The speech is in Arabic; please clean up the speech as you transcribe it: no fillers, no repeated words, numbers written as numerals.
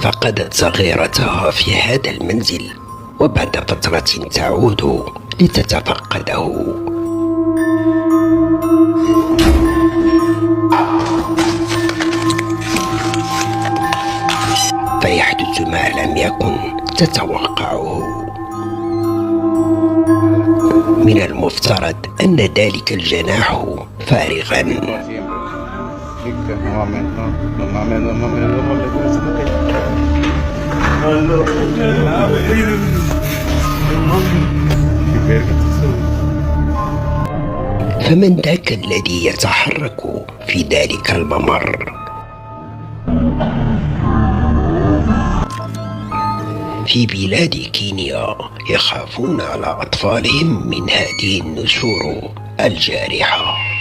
فقدت صغيرتها في هذا المنزل، وبعد فترة تعود لتتفقده. فيحدث ما لم يكن تتوقعه. من المفترض أن ذلك الجناح فارغا، فمن ذاك الذي يتحرك في ذلك الممر؟ في بلاد كينيا يخافون على أطفالهم من هذه النسور الجارحة.